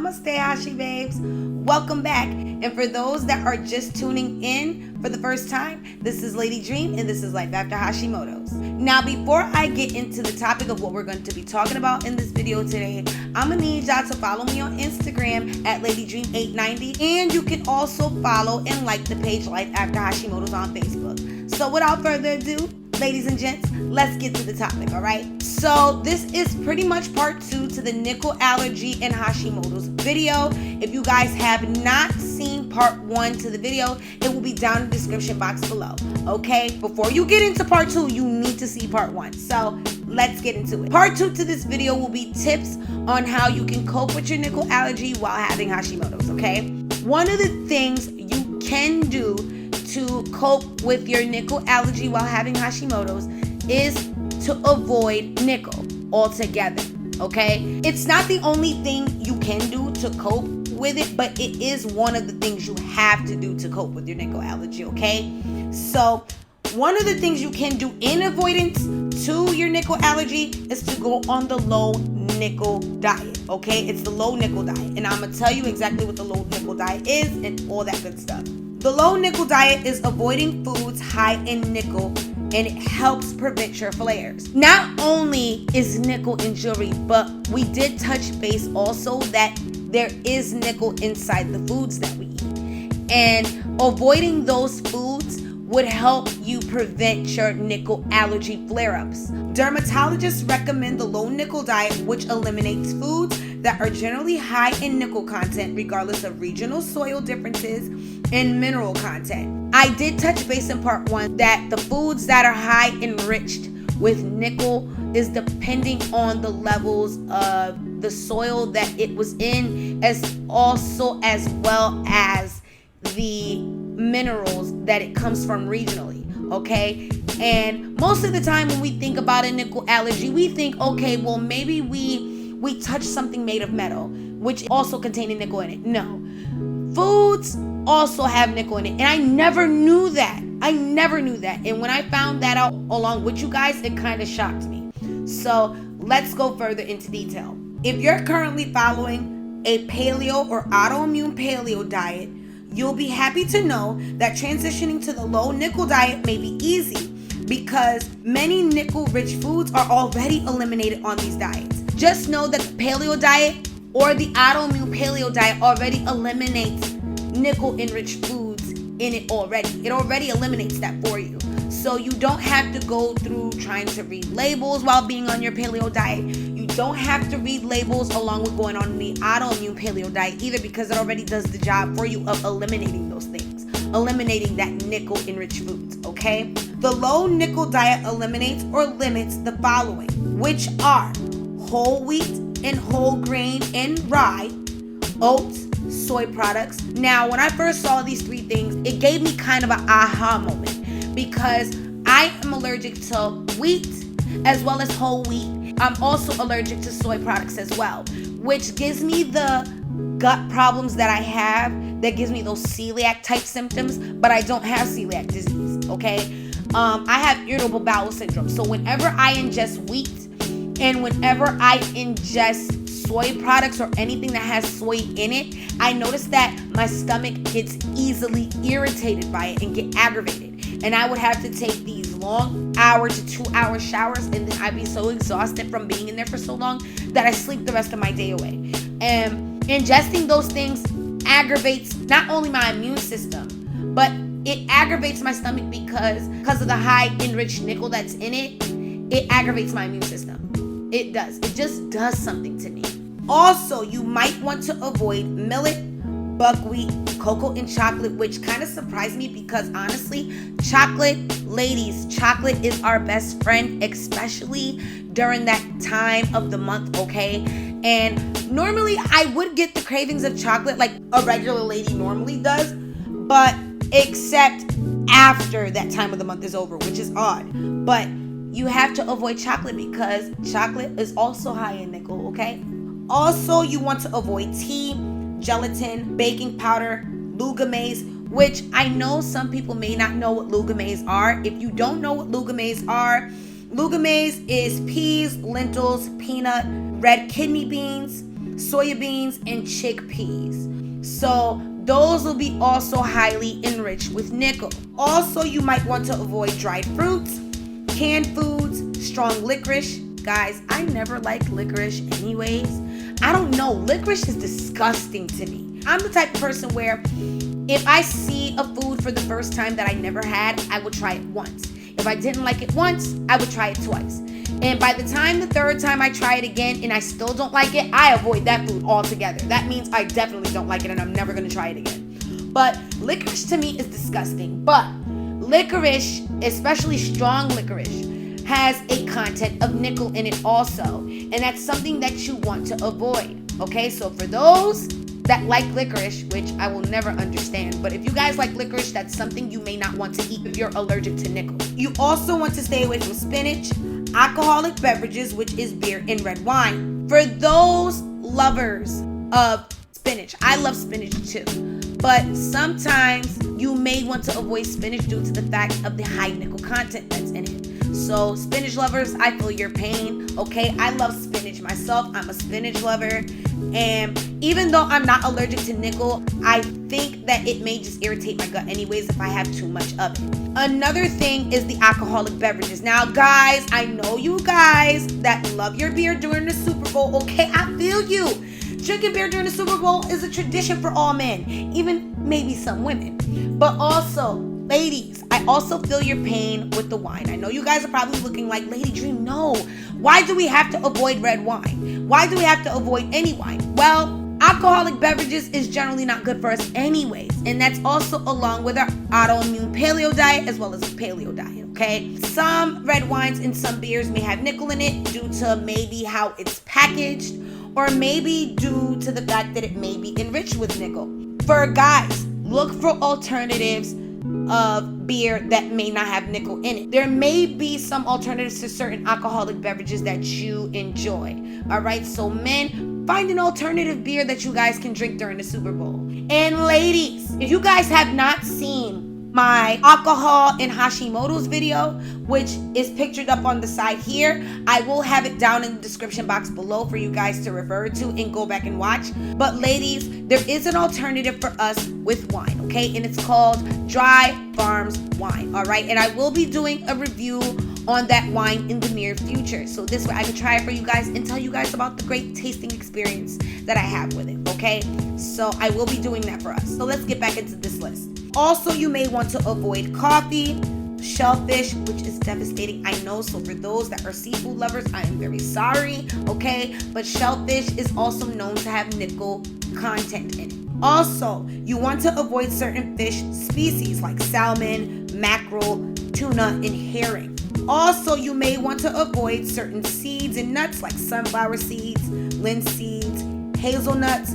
Namaste, Hashi babes. Welcome back. And for those that are just tuning in for the first time, this is Lady Dream and this is Life After Hashimoto's. Now, before I get into the topic of what we're going to be talking about in this video today, I'm going to need y'all to follow me on Instagram at LadyDream890. And you can also follow and like the page Life After Hashimoto's on Facebook. So without further ado, ladies and gents, let's get to the topic, all right? So this is pretty much part 2 to the nickel allergy and Hashimoto's video. If you guys have not seen part 1 to the video, it will be down in the description box below, okay? Before you get into part 2, you need to see part 1. So let's get into it. Part 2 to this video will be tips on how you can cope with your nickel allergy while having Hashimoto's, okay? One of the things you can do to cope with your nickel allergy while having Hashimoto's is to avoid nickel altogether, okay? It's not the only thing you can do to cope with it, but it is one of the things you have to do to cope with your nickel allergy, okay? So one of the things you can do in avoidance to your nickel allergy is to go on the low nickel diet, okay? It's the low nickel diet, and I'm gonna tell you exactly what the low nickel diet is and all that good stuff. The low nickel diet is avoiding foods high in nickel, and it helps prevent your flares. Not only is nickel in jewelry, but we did touch base also that there is nickel inside the foods that we eat. And avoiding those foods would help you prevent your nickel allergy flare-ups. Dermatologists recommend the low nickel diet, which eliminates foods that are generally high in nickel content regardless of regional soil differences and mineral content. I did touch base in part 1 that the foods that are high enriched with nickel is depending on the levels of the soil that it was in, as well as the minerals that it comes from regionally, okay? And most of the time when we think about a nickel allergy, we think, okay, well, maybe we touch something made of metal, which also containing nickel in it. No. Foods also have nickel in it, and I never knew that. And when I found that out along with you guys, it kind of shocked me. So let's go further into detail. If you're currently following a paleo or autoimmune paleo diet, you'll be happy to know that transitioning to the low nickel diet may be easy because many nickel-rich foods are already eliminated on these diets. Just know that the paleo diet or the autoimmune paleo diet already eliminates nickel-enriched foods in it already. It already eliminates that for you. So you don't have to go through trying to read labels while being on your paleo diet. You don't have to read labels along with going on the autoimmune paleo diet either, because it already does the job for you of eliminating those things, eliminating that nickel-enriched foods, okay? The low nickel diet eliminates or limits the following, which are whole wheat and whole grain and rye, oats, soy products. Now, when I first saw these 3 things, it gave me kind of an aha moment because I am allergic to wheat as well as whole wheat. I'm also allergic to soy products as well, which gives me the gut problems that I have, that gives me those celiac type symptoms, but I don't have celiac disease, okay? I have irritable bowel syndrome. So whenever I ingest wheat and whenever I ingest soy products or anything that has soy in it, I notice that my stomach gets easily irritated by it and get aggravated. And I would have to take these long hour to 2-hour showers, and then I'd be so exhausted from being in there for so long that I sleep the rest of my day away. And ingesting those things aggravates not only my immune system, but it aggravates my stomach because of the high enriched nickel that's in it. It aggravates my immune system. It does. It just does something to me. Also, you might want to avoid millet, buckwheat, cocoa, and chocolate, which kind of surprised me because honestly, ladies, chocolate is our best friend, especially during that time of the month, okay? And normally I would get the cravings of chocolate like a regular lady normally does, but except after that time of the month is over, which is odd. But you have to avoid chocolate because chocolate is also high in nickel, okay? Also, you want to avoid tea, gelatin, baking powder, lugames, which I know some people may not know what lugames are. If you don't know what lugames are, lugames is peas, lentils, peanut, red kidney beans, soya beans, and chickpeas. So those will be also highly enriched with nickel. Also, you might want to avoid dried fruits, canned foods, strong licorice. Guys, I never liked licorice anyways. I don't know, licorice is disgusting to me. I'm the type of person where if I see a food for the first time that I never had, I would try it once. If I didn't like it once, I would try it twice. And by the time the third time I try it again and I still don't like it, I avoid that food altogether. That means I definitely don't like it and I'm never going to try it again. But licorice to me is disgusting. But licorice, especially strong licorice, has a content of nickel in it also. And that's something that you want to avoid. Okay, so for those that like licorice, which I will never understand, but if you guys like licorice, that's something you may not want to eat if you're allergic to nickel. You also want to stay away from spinach, alcoholic beverages, which is beer and red wine. For those lovers of spinach, I love spinach too, but sometimes you may want to avoid spinach due to the fact of the high nickel content that's in it. So spinach lovers, I feel your pain. Okay, I love spinach myself. I'm a spinach lover. And even though I'm not allergic to nickel, I think that it may just irritate my gut anyways if I have too much of it. Another thing is the alcoholic beverages. Now, guys, I know you guys that love your beer during the Super Bowl. Okay, I feel you. Drinking beer during the Super Bowl is a tradition for all men, even maybe some women. But also, ladies, I also feel your pain with the wine. I know you guys are probably looking like, Lady Dream, no. Why do we have to avoid red wine? Why do we have to avoid any wine? Well, alcoholic beverages is generally not good for us anyways. And that's also along with our autoimmune paleo diet as well as a paleo diet, okay? Some red wines and some beers may have nickel in it due to maybe how it's packaged or maybe due to the fact that it may be enriched with nickel. For guys, look for alternatives of beer that may not have nickel in it. There may be some alternatives to certain alcoholic beverages that you enjoy. All right, so men, find an alternative beer that you guys can drink during the Super Bowl. And ladies, if you guys have not seen my alcohol and Hashimoto's video, which is pictured up on the side here, I will have it down in the description box below for you guys to refer to and go back and watch. But ladies, there is an alternative for us with wine, okay? And it's called Dry Farms wine, all right? And I will be doing a review on that wine in the near future. So this way I can try it for you guys and tell you guys about the great tasting experience that I have with it, okay? So I will be doing that for us. So let's get back into this list. Also, you may want to avoid coffee, shellfish, which is devastating, I know. So for those that are seafood lovers, I am very sorry, okay? But shellfish is also known to have nickel content in it. Also, you want to avoid certain fish species like salmon, mackerel, tuna, and herring. Also, you may want to avoid certain seeds and nuts like sunflower seeds, linseeds, hazelnuts,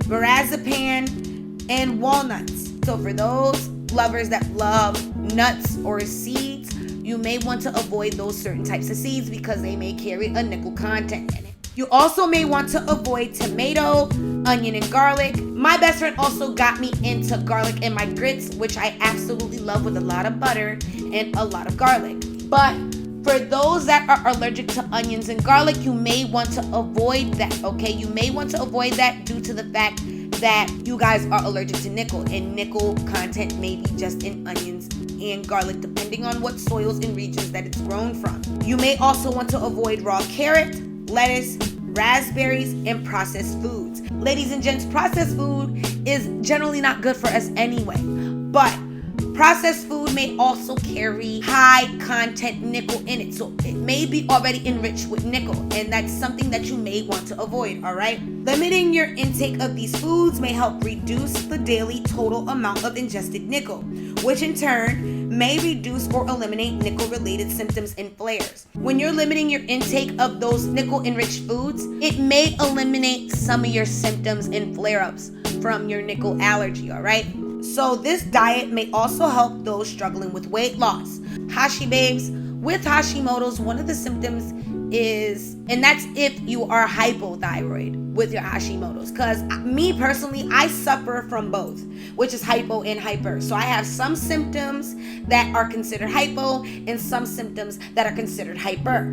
marzipan, and walnuts. So for those lovers that love nuts or seeds, you may want to avoid those certain types of seeds because they may carry a nickel content in it. You also may want to avoid tomato, onion, and garlic. My best friend also got me into garlic in my grits, which I absolutely love with a lot of butter and a lot of garlic. But for those that are allergic to onions and garlic, you may want to avoid that, okay? You may want to avoid that due to the fact that you guys are allergic to nickel, and nickel content may be just in onions and garlic depending on what soils and regions that it's grown from. You may also want to avoid raw carrot, lettuce, raspberries, and processed foods. Ladies and gents, processed food is generally not good for us anyway, but processed food may also carry high content nickel in it, so it may be already enriched with nickel, and that's something that you may want to avoid, all right? Limiting your intake of these foods may help reduce the daily total amount of ingested nickel, which in turn may reduce or eliminate nickel-related symptoms and flares. When you're limiting your intake of those nickel-enriched foods, it may eliminate some of your symptoms and flare-ups from your nickel allergy, all right? So this diet may also help those struggling with weight loss. Hashi babes, with Hashimoto's, one of the symptoms is, and that's if you are hypothyroid with your Hashimoto's, because me personally, I suffer from both, which is hypo and hyper. So I have some symptoms that are considered hypo and some symptoms that are considered hyper.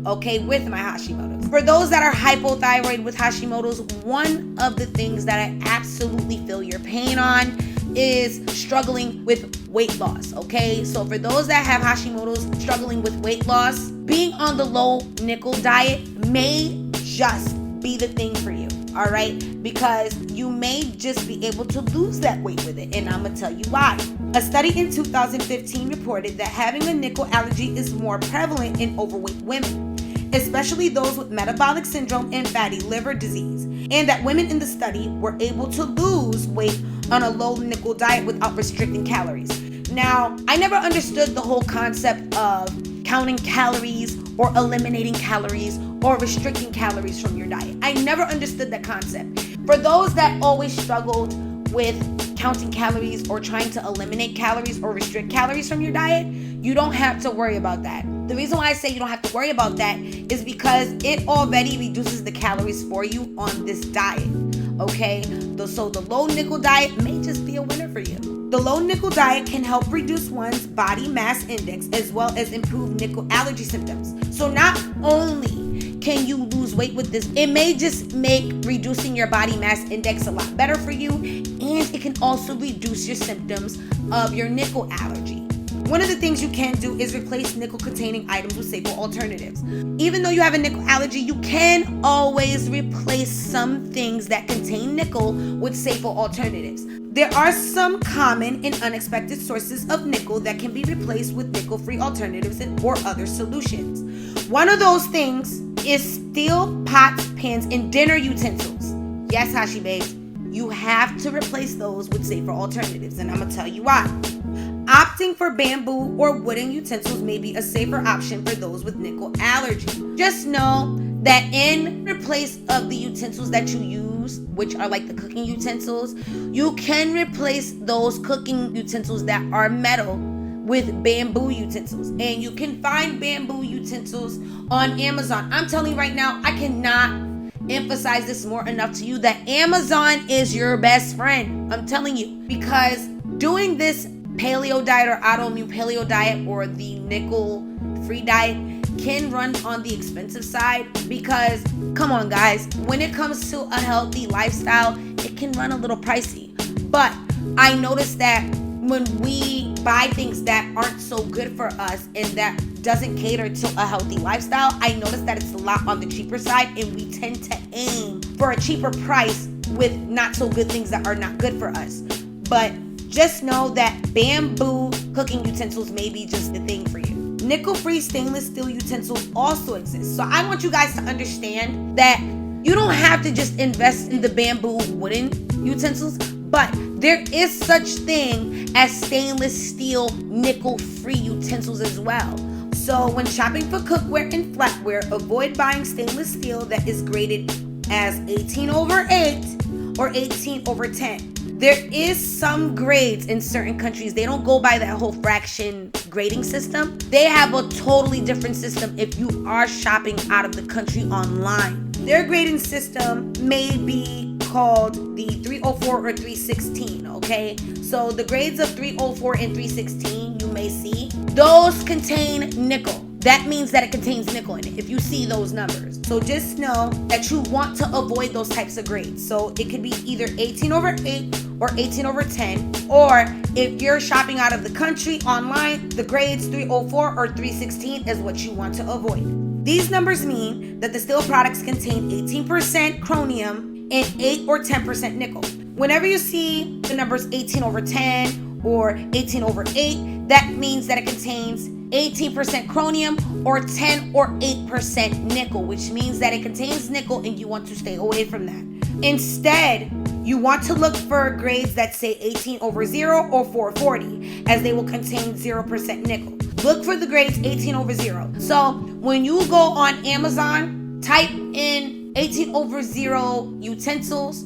okay, with my Hashimoto's. For those that are hypothyroid with Hashimoto's, one of the things that I absolutely feel your pain on is struggling with weight loss, okay? So for those that have Hashimoto's struggling with weight loss, being on the low nickel diet may just be the thing for you, all right? Because you may just be able to lose that weight with it, and I'm gonna tell you why. A study in 2015 reported that having a nickel allergy is more prevalent in overweight women, especially those with metabolic syndrome and fatty liver disease, and that women in the study were able to lose weight on a low nickel diet without restricting calories. Now, I never understood the whole concept of counting calories or eliminating calories or restricting calories from your diet. I never understood that concept. For those that always struggled with counting calories or trying to eliminate calories or restrict calories from your diet, you don't have to worry about that. The reason why I say you don't have to worry about that is because it already reduces the calories for you on this diet, okay? So the low nickel diet may just be a winner for you. The low nickel diet can help reduce one's body mass index as well as improve nickel allergy symptoms. So not only can you lose weight with this, it may just make reducing your body mass index a lot better for you, and it can also reduce your symptoms of your nickel allergy. One of the things you can do is replace nickel-containing items with safer alternatives. Even though you have a nickel allergy, you can always replace some things that contain nickel with safer alternatives. There are some common and unexpected sources of nickel that can be replaced with nickel-free alternatives or other solutions. One of those things is steel pots, pans, and dinner utensils. Yes, Hashi babes, you have to replace those with safer alternatives, and I'm gonna tell you why. Opting for bamboo or wooden utensils may be a safer option for those with nickel allergy. Just know that in place of the utensils that you use, which are like the cooking utensils, you can replace those cooking utensils that are metal with bamboo utensils. And you can find bamboo utensils on Amazon. I'm telling you right now, I cannot emphasize this more enough to you that Amazon is your best friend. I'm telling you, because doing this paleo diet or autoimmune paleo diet or the nickel free diet can run on the expensive side, because come on guys, when it comes to a healthy lifestyle, it can run a little pricey. But I noticed that when we buy things that aren't so good for us and that doesn't cater to a healthy lifestyle, I noticed that it's a lot on the cheaper side, and we tend to aim for a cheaper price with not so good things that are not good for us. But just know that bamboo cooking utensils may be just the thing for you. Nickel-free stainless steel utensils also exist. So I want you guys to understand that you don't have to just invest in the bamboo wooden utensils, but there is such thing as stainless steel nickel-free utensils as well. So when shopping for cookware and flatware, avoid buying stainless steel that is graded as 18/8 or 18/10. There is some grades in certain countries. They don't go by that whole fraction grading system. They have a totally different system if you are shopping out of the country online. Their grading system may be called the 304 or 316, okay? So the grades of 304 and 316 you may see, those contain nickel. That means that it contains nickel in it if you see those numbers. So just know that you want to avoid those types of grades. So it could be either 18/8 or 18/10, or if you're shopping out of the country online, the grades 304 or 316 is what you want to avoid. These numbers mean that the steel products contain 18% chromium and 8 or 10% nickel. Whenever you see the numbers 18/10 or 18/8, that means that it contains 18% chromium or 10 or 8% nickel, which means that it contains nickel and you want to stay away from that. Instead, you want to look for grades that say 18/0 or 440, as they will contain 0% nickel. Look for the grades 18/0. So when you go on Amazon, type in 18/0 utensils,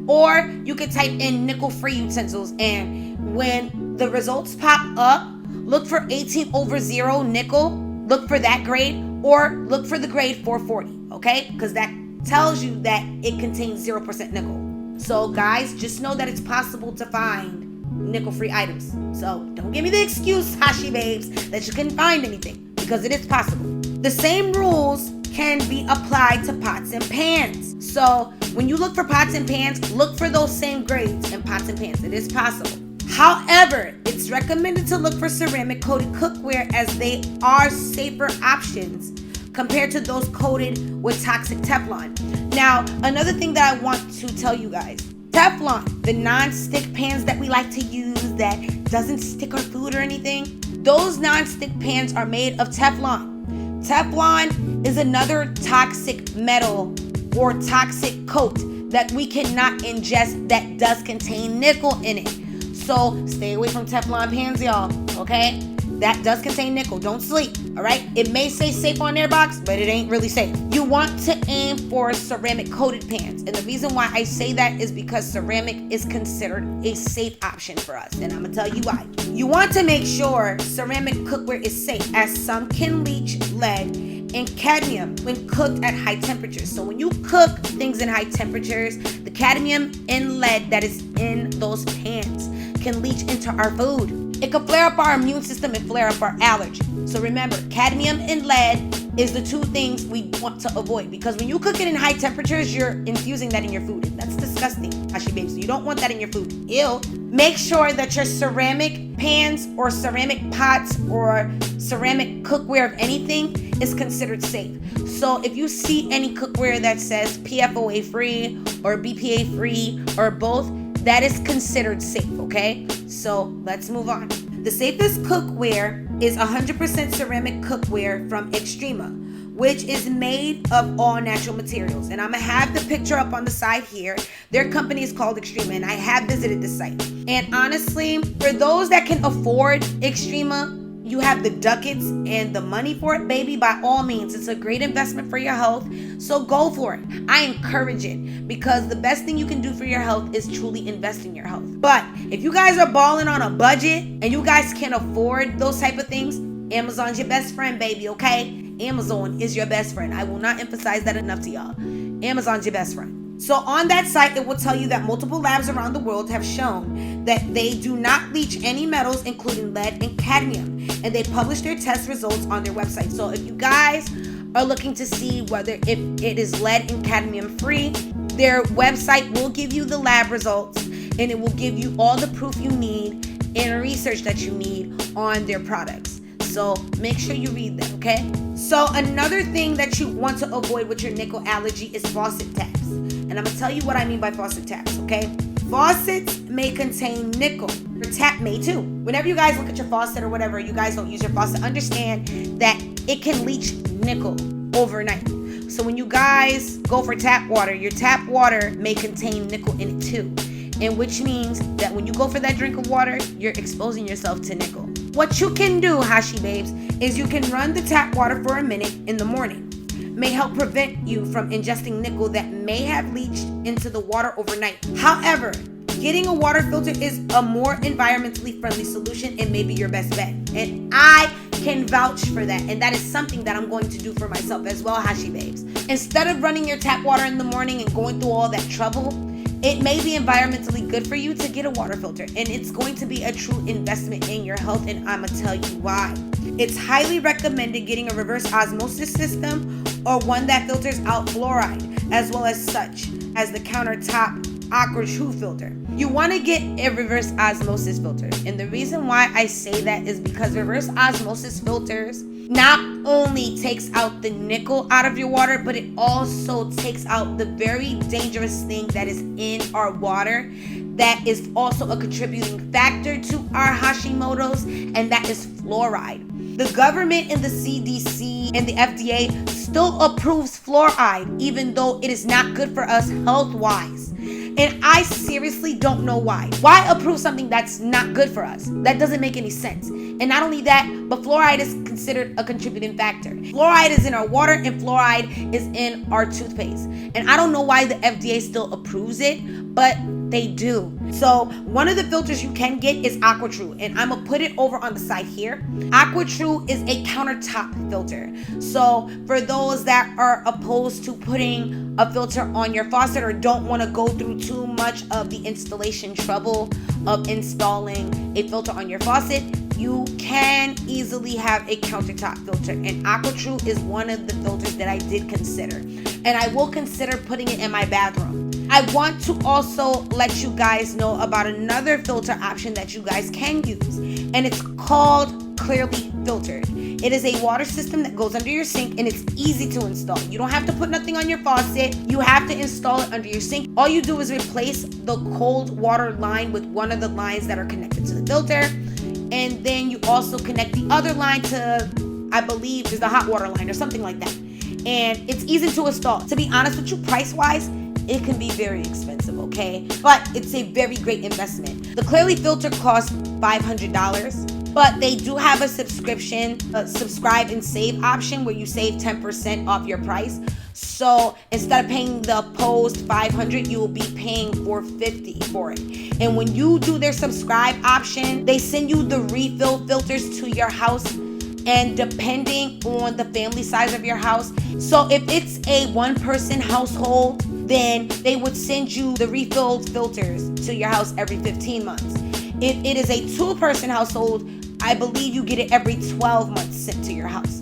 or you can type in nickel-free utensils, and when the results pop up, look for 18/0 nickel, look for that grade, or look for the grade 440, okay? Because that tells you that it contains 0% nickel. So guys, just know that it's possible to find nickel-free items. So don't give me the excuse, Hashi babes, that you couldn't find anything, because it is possible. The same rules can be applied to pots and pans. So when you look for pots and pans, look for those same grades in pots and pans. It is possible. However, it's recommended to look for ceramic coated cookware as they are safer options compared to those coated with toxic Teflon. Now, another thing that I want to tell you guys, Teflon, the non-stick pans that we like to use that doesn't stick our food or anything, those non-stick pans are made of Teflon. Teflon is another toxic metal or toxic coat that we cannot ingest that does contain nickel in it. So stay away from Teflon pans, y'all, okay? That does contain nickel. Don't sleep, all right? It may say safe on their box, but it ain't really safe. You want to aim for ceramic coated pans. And the reason why I say that is because ceramic is considered a safe option for us. And I'm gonna tell you why. You want to make sure ceramic cookware is safe, as some can leach lead and cadmium when cooked at high temperatures. So when you cook things in high temperatures, the cadmium and lead that is in those pans can leach into our food. It can flare up our immune system and flare up our allergy. So remember, cadmium and lead is the two things we want to avoid, because when you cook it in high temperatures, you're infusing that in your food. That's disgusting, Hashi babes. You don't want that in your food. Ew. Make sure that your ceramic pans or ceramic pots or ceramic cookware of anything is considered safe. So if you see any cookware that says PFOA free or BPA free or both, that is considered safe, okay? So let's move on. The safest cookware is 100% ceramic cookware from Extrema, which is made of all natural materials. And I'm gonna have the picture up on the side here. Their company is called Extrema, and I have visited the site. And honestly, for those that can afford Extrema, you have the ducats and the money for it, baby, by all means. It's a great investment for your health, so go for it. I encourage it, because the best thing you can do for your health is truly invest in your health. But if you guys are balling on a budget and you guys can afford those type of things, Amazon's your best friend, baby, okay? Amazon is your best friend. I will not emphasize that enough to y'all. Amazon's your best friend. So on that site, it will tell you that multiple labs around the world have shown that they do not leach any metals, including lead and cadmium. And they publish their test results on their website. So if you guys are looking to see whether if it is lead and cadmium free, their website will give you the lab results, and it will give you all the proof you need and research that you need on their products. So make sure you read that, okay? So another thing that you want to avoid with your nickel allergy is faucet taps. And I'm gonna tell you what I mean by faucet taps, okay? Faucets may contain nickel. Your tap may too. Whenever you guys look at your faucet or whatever, you guys don't use your faucet, understand that it can leach nickel overnight. So when you guys go for tap water, your tap water may contain nickel in it too. And which means that when you go for that drink of water, you're exposing yourself to nickel. What you can do, Hashi babes, is you can run the tap water for a minute in the morning. May help prevent you from ingesting nickel that may have leached into the water overnight. However, getting a water filter is a more environmentally friendly solution and may be your best bet. And I can vouch for that. And that is something that I'm going to do for myself as well, Hashi babes. Instead of running your tap water in the morning and going through all that trouble, it may be environmentally good for you to get a water filter, and it's going to be a true investment in your health, and I'm gonna tell you why. It's highly recommended getting a reverse osmosis system or one that filters out fluoride, as well as such as the Countertop Aquatru filter. You want to get a reverse osmosis filter, and the reason why I say that is because reverse osmosis filters not only takes out the nickel out of your water, but it also takes out the very dangerous thing that is in our water that is also a contributing factor to our Hashimotos, and that is fluoride. The government and the CDC and the FDA still approves fluoride, even though it is not good for us health-wise. And I seriously don't know why. Why approve something that's not good for us? That doesn't make any sense. And not only that, but fluoride is considered a contributing factor. Fluoride is in our water and fluoride is in our toothpaste. And I don't know why the FDA still approves it, but they do. So one of the filters you can get is Aquatru, and I'm gonna put it over on the side here. Aquatru is a countertop filter. So for those that are opposed to putting a filter on your faucet or don't want to go through too much of the installation trouble of installing a filter on your faucet, you can easily have a countertop filter, and Aquatru is one of the filters that I did consider, and I will consider putting it in my bathroom. I want to also let you guys know about another filter option that you guys can use, and it's called Clearly Filtered. It is a water system that goes under your sink, and it's easy to install. You don't have to put nothing on your faucet. You have to install it under your sink. All you do is replace the cold water line with one of the lines that are connected to the filter, and then you also connect the other line to, I believe, is the hot water line or something like that. And it's easy to install. To be honest with you, price-wise, it can be very expensive, okay? But it's a very great investment. The Clearly Filter costs $500, but they do have a subscription, subscribe and save option where you save 10% off your price. So instead of paying the post $500, you will be paying $450 for it. And when you do their subscribe option, they send you the refill filters to your house, and depending on the family size of your house. So if it's a one-person household, then they would send you the refilled filters to your house every 15 months. If it is a two-person household, I believe you get it every 12 months sent to your house.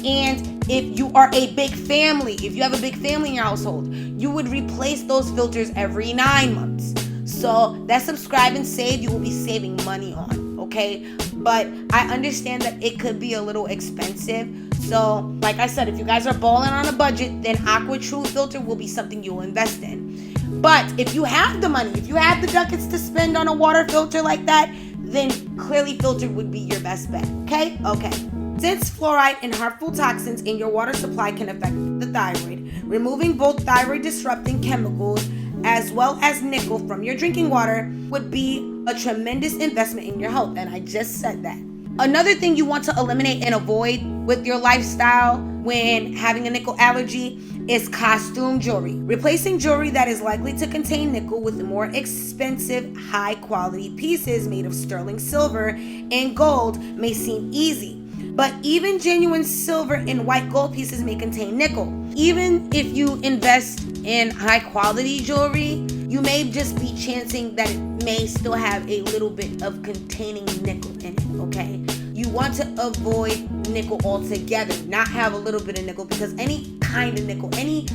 And if you are a big family, if you have a big family in your household, you would replace those filters every 9 months. So that subscribe and save, you will be saving money on, okay? But I understand that it could be a little expensive. So like I said, if you guys are balling on a budget, then Aquatru filter will be something you will invest in. But if you have the money, if you have the ducats to spend on a water filter like that, then Clearly Filtered would be your best bet, okay? Okay. Since fluoride and harmful toxins in your water supply can affect the thyroid, removing both thyroid-disrupting chemicals as well as nickel from your drinking water would be a tremendous investment in your health, and I just said that. Another thing you want to eliminate and avoid with your lifestyle when having a nickel allergy is costume jewelry. Replacing jewelry that is likely to contain nickel with more expensive, high-quality pieces made of sterling silver and gold may seem easy. But even genuine silver and white gold pieces may contain nickel. Even if you invest in high quality jewelry, you may just be chancing that it may still have a little bit of containing nickel in it, okay? You want to avoid nickel altogether, not have a little bit of nickel, because any kind of nickel, any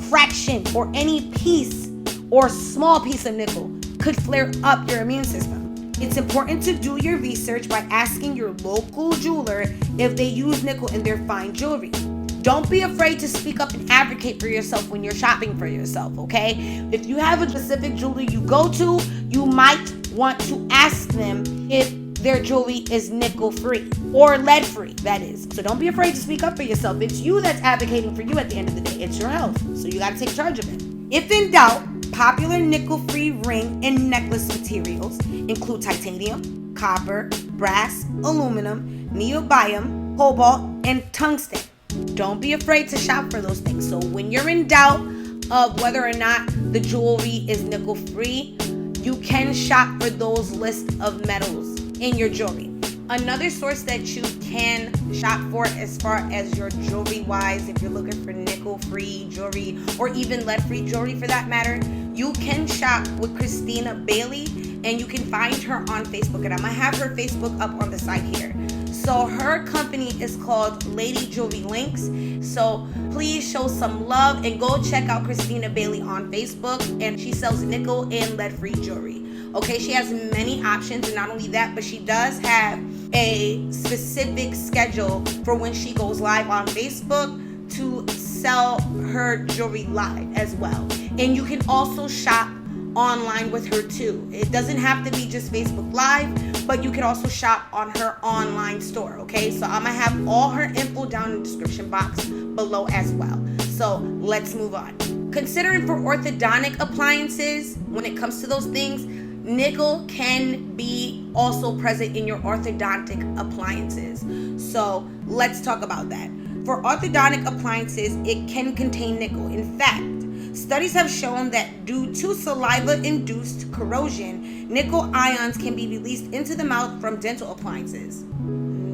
fraction or any piece or small piece of nickel could flare up your immune system. It's important to do your research by asking your local jeweler if they use nickel in their fine jewelry. Don't be afraid to speak up and advocate for yourself when you're shopping for yourself, okay? If you have a specific jeweler you go to, you might want to ask them if their jewelry is nickel-free or lead-free, that is. So don't be afraid to speak up for yourself. It's you that's advocating for you at the end of the day. It's your health, so you gotta take charge of it. If in doubt, popular nickel-free ring and necklace materials include titanium, copper, brass, aluminum, niobium, cobalt, and tungsten. Don't be afraid to shop for those things. So when you're in doubt of whether or not the jewelry is nickel-free, you can shop for those lists of metals in your jewelry. Another source that you can shop for as far as your jewelry wise, if you're looking for nickel-free jewelry or even lead-free jewelry for that matter, you can shop with Christina Bailey, and you can find her on Facebook, and I'm gonna have her Facebook up on the side here. So her company is called Lady Jewelry Links. So please show some love and go check out Christina Bailey on Facebook, and she sells nickel and lead-free jewelry. Okay, she has many options, and not only that, but she does have a specific schedule for when she goes live on Facebook to sell her jewelry live as well. And you can also shop online with her too. It doesn't have to be just Facebook Live, but you can also shop on her online store, okay? So I'm gonna have all her info down in the description box below as well. So let's move on. Considering for orthodontic appliances, when it comes to those things, nickel can be also present in your orthodontic appliances. So let's talk about that. For orthodontic appliances, it can contain nickel. In fact, studies have shown that due to saliva-induced corrosion, nickel ions can be released into the mouth from dental appliances.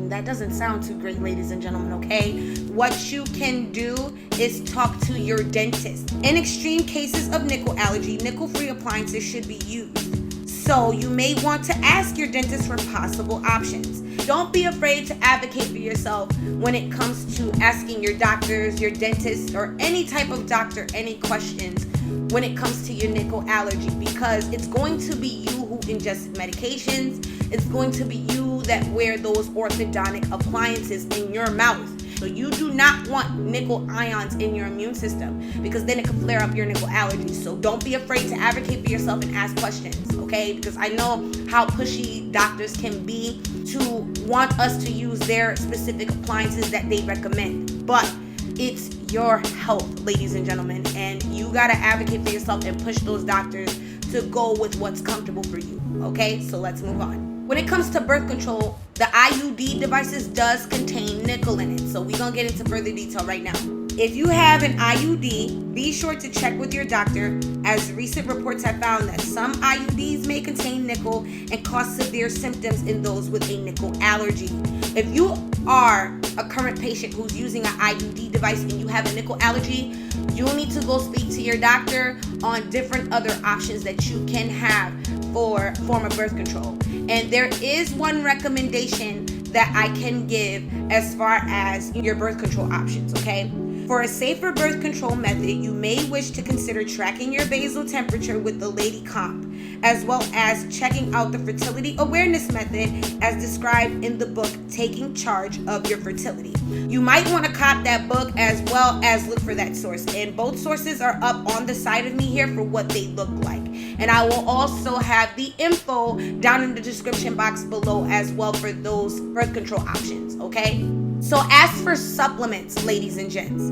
That doesn't sound too great, ladies and gentlemen, okay? What you can do is talk to your dentist. In extreme cases of nickel allergy, nickel-free appliances should be used. So you may want to ask your dentist for possible options. don't be afraid to advocate for yourself when it comes to asking your doctors, your dentists, or any type of doctor any questions when it comes to your nickel allergy, because it's going to be you who ingests medications. It's going to be you that wear those orthodontic appliances in your mouth. So you do not want nickel ions in your immune system, because then it can flare up your nickel allergies. So don't be afraid to advocate for yourself and ask questions, okay? Because I know how pushy doctors can be to want us to use their specific appliances that they recommend. But it's your health, ladies and gentlemen, and you gotta advocate for yourself and push those doctors to go with what's comfortable for you, okay? So let's move on. When it comes to birth control, the IUD devices does contain nickel in it. So we're going to get into further detail right now. If you have an IUD, be sure to check with your doctor, as recent reports have found that some IUDs may contain nickel and cause severe symptoms in those with a nickel allergy. If you are a current patient who's using an IUD device and you have a nickel allergy, you'll need to go speak to your doctor on different other options that you can have for form of birth control. And there is one recommendation that I can give as far as your birth control options, okay? For a safer birth control method, you may wish to consider tracking your basal temperature with the Lady Comp, as well as checking out the fertility awareness method as described in the book, Taking Charge of Your Fertility. You might want to cop that book as well as look for that source. And both sources are up on the side of me here for what they look like. And I will also have the info down in the description box below as well for those birth control options, okay? So as for supplements, ladies and gents,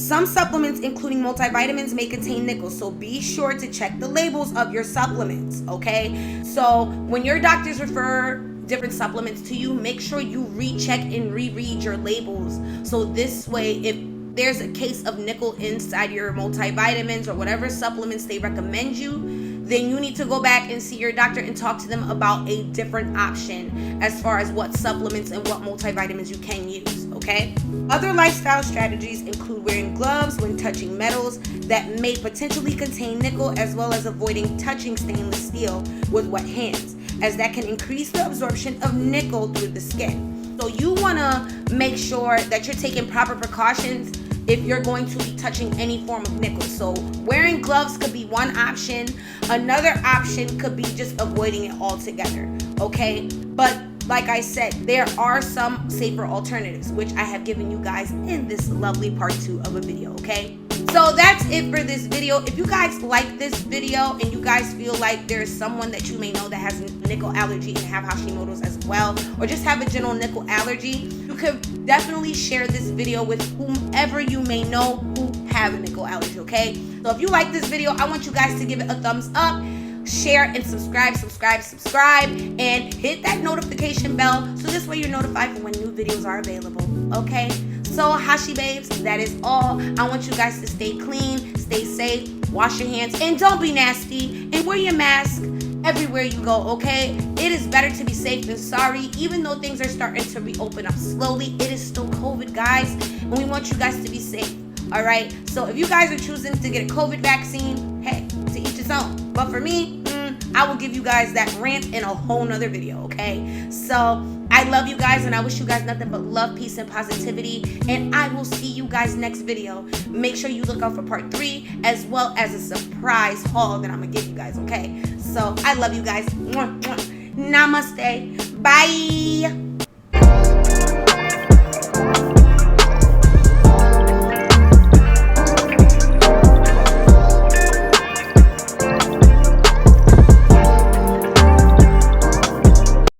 some supplements, including multivitamins, may contain nickel, so be sure to check the labels of your supplements, okay? So when your doctors refer different supplements to you, make sure you recheck and reread your labels. So this way, if there's a case of nickel inside your multivitamins or whatever supplements they recommend you, then you need to go back and see your doctor and talk to them about a different option as far as what supplements and what multivitamins you can use, okay? Other lifestyle strategies include wearing gloves when touching metals that may potentially contain nickel, as well as avoiding touching stainless steel with wet hands, as that can increase the absorption of nickel through the skin. So you want to make sure that you're taking proper precautions if you're going to be touching any form of nickel. So wearing gloves could be one option. Another option could be just avoiding it altogether, okay? But like I said, there are some safer alternatives, which I have given you guys in this lovely part 2 of a video, okay? So that's it for this video. If you guys like this video and you guys feel like there's someone that you may know that has nickel allergy and have Hashimoto's as well, or just have a general nickel allergy, you could definitely share this video with whomever you may know who have a nickel allergy, okay? So if you like this video, I want you guys to give it a thumbs up, share, and subscribe, and hit that notification bell so this way you're notified for when new videos are available, okay? So Hashi babes, that is all. I want you guys to stay clean, stay safe, wash your hands, and don't be nasty, and wear your mask everywhere you go, okay? It is better to be safe than sorry. Even though things are starting to reopen up slowly, it is still COVID, guys, and we want you guys to be safe, all right? So if you guys are choosing to get a COVID vaccine, hey, to each his own. But for me, I will give you guys that rant in a whole nother video, okay? So I love you guys, and I wish you guys nothing but love, peace, and positivity, and I will see you guys next video. Make sure you look out for part 3 as well as a surprise haul that I'm gonna give you guys, okay? So I love you guys. Namaste. Bye.